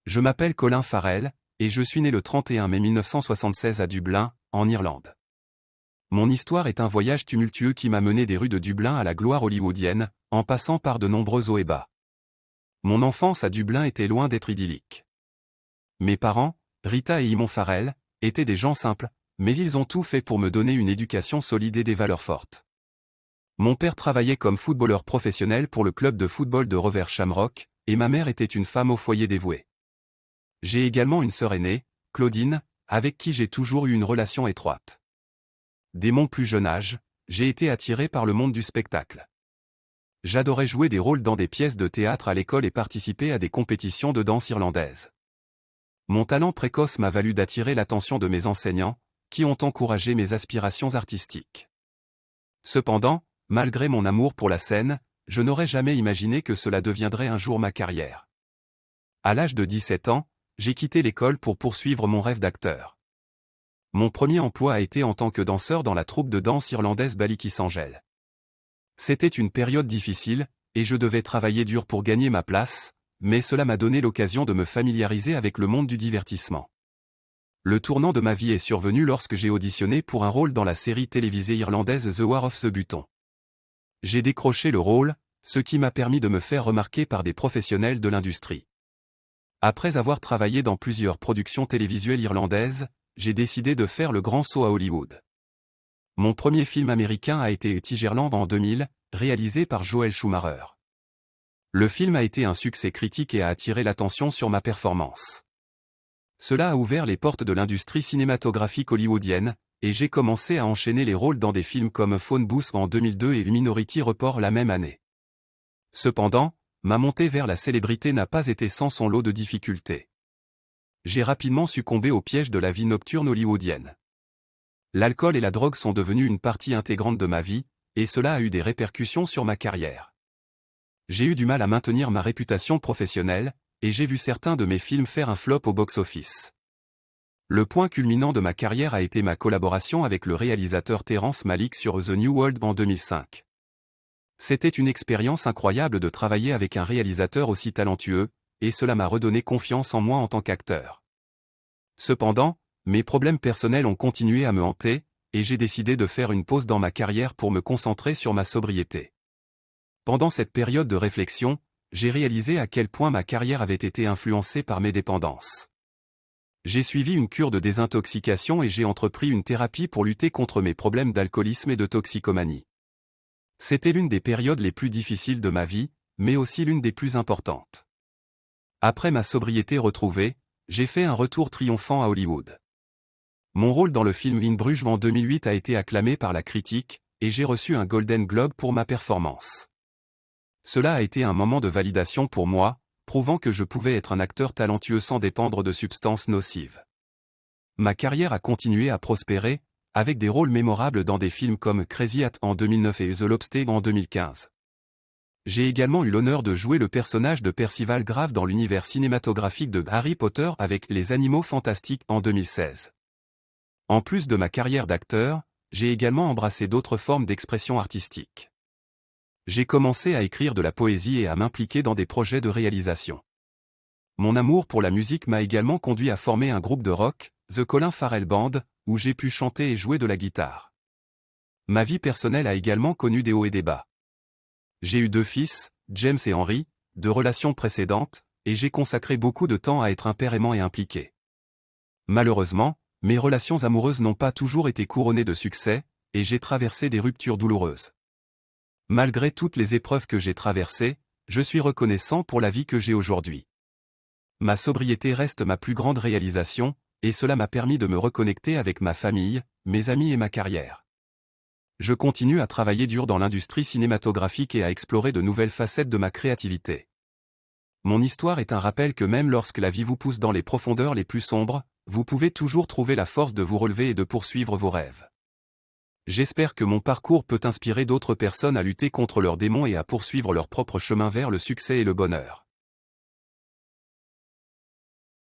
Je m'appelle Colin Farrell, et je suis né le 31 mai 1976 à Dublin, en Irlande. Mon histoire est un voyage tumultueux qui m'a mené des rues de Dublin à la gloire hollywoodienne, en passant par de nombreux hauts et bas. Mon enfance à Dublin était loin d'être idyllique. Mes parents, Rita et Eamon Farrell, étaient des gens simples, mais ils ont tout fait pour me donner une éducation solide et des valeurs fortes. Mon père travaillait comme footballeur professionnel pour le club de football de Rover Shamrock, et ma mère était une femme au foyer dévouée. J'ai également une sœur aînée, Claudine, avec qui j'ai toujours eu une relation étroite. Dès mon plus jeune âge, j'ai été attiré par le monde du spectacle. J'adorais jouer des rôles dans des pièces de théâtre à l'école et participer à des compétitions de danse irlandaise. Mon talent précoce m'a valu d'attirer l'attention de mes enseignants, qui ont encouragé mes aspirations artistiques. Cependant, malgré mon amour pour la scène, je n'aurais jamais imaginé que cela deviendrait un jour ma carrière. À l'âge de 17 ans, j'ai quitté l'école pour poursuivre mon rêve d'acteur. Mon premier emploi a été en tant que danseur dans la troupe de danse irlandaise Ballycissangel. C'était une période difficile, et je devais travailler dur pour gagner ma place, mais cela m'a donné l'occasion de me familiariser avec le monde du divertissement. Le tournant de ma vie est survenu lorsque j'ai auditionné pour un rôle dans la série télévisée irlandaise The War of the Button. J'ai décroché le rôle, ce qui m'a permis de me faire remarquer par des professionnels de l'industrie. Après avoir travaillé dans plusieurs productions télévisuelles irlandaises, j'ai décidé de faire le grand saut à Hollywood. Mon premier film américain a été Tigerland en 2000, réalisé par Joel Schumacher. Le film a été un succès critique et a attiré l'attention sur ma performance. Cela a ouvert les portes de l'industrie cinématographique hollywoodienne, et j'ai commencé à enchaîner les rôles dans des films comme Phone Booth en 2002 et Minority Report la même année. Cependant, ma montée vers la célébrité n'a pas été sans son lot de difficultés. J'ai rapidement succombé au piège de la vie nocturne hollywoodienne. L'alcool et la drogue sont devenus une partie intégrante de ma vie, et cela a eu des répercussions sur ma carrière. J'ai eu du mal à maintenir ma réputation professionnelle, et j'ai vu certains de mes films faire un flop au box-office. Le point culminant de ma carrière a été ma collaboration avec le réalisateur Terrence Malick sur The New World en 2005. C'était une expérience incroyable de travailler avec un réalisateur aussi talentueux, et cela m'a redonné confiance en moi en tant qu'acteur. Cependant, mes problèmes personnels ont continué à me hanter, et j'ai décidé de faire une pause dans ma carrière pour me concentrer sur ma sobriété. Pendant cette période de réflexion, j'ai réalisé à quel point ma carrière avait été influencée par mes dépendances. J'ai suivi une cure de désintoxication et j'ai entrepris une thérapie pour lutter contre mes problèmes d'alcoolisme et de toxicomanie. C'était l'une des périodes les plus difficiles de ma vie, mais aussi l'une des plus importantes. Après ma sobriété retrouvée, j'ai fait un retour triomphant à Hollywood. Mon rôle dans le film In Bruges en 2008 a été acclamé par la critique, et j'ai reçu un Golden Globe pour ma performance. Cela a été un moment de validation pour moi, prouvant que je pouvais être un acteur talentueux sans dépendre de substances nocives. Ma carrière a continué à prospérer, avec des rôles mémorables dans des films comme Crazy Hat en 2009 et The Lobster en 2015. J'ai également eu l'honneur de jouer le personnage de Percival Grave dans l'univers cinématographique de Harry Potter avec Les Animaux Fantastiques en 2016. En plus de ma carrière d'acteur, j'ai également embrassé d'autres formes d'expression artistique. J'ai commencé à écrire de la poésie et à m'impliquer dans des projets de réalisation. Mon amour pour la musique m'a également conduit à former un groupe de rock, The Colin Farrell Band, où j'ai pu chanter et jouer de la guitare. Ma vie personnelle a également connu des hauts et des bas. J'ai eu 2 fils, James et Henry, de relations précédentes, et j'ai consacré beaucoup de temps à être un père aimant et impliqué. Malheureusement, mes relations amoureuses n'ont pas toujours été couronnées de succès, et j'ai traversé des ruptures douloureuses. Malgré toutes les épreuves que j'ai traversées, je suis reconnaissant pour la vie que j'ai aujourd'hui. Ma sobriété reste ma plus grande réalisation, et cela m'a permis de me reconnecter avec ma famille, mes amis et ma carrière. Je continue à travailler dur dans l'industrie cinématographique et à explorer de nouvelles facettes de ma créativité. Mon histoire est un rappel que même lorsque la vie vous pousse dans les profondeurs les plus sombres, vous pouvez toujours trouver la force de vous relever et de poursuivre vos rêves. J'espère que mon parcours peut inspirer d'autres personnes à lutter contre leurs démons et à poursuivre leur propre chemin vers le succès et le bonheur.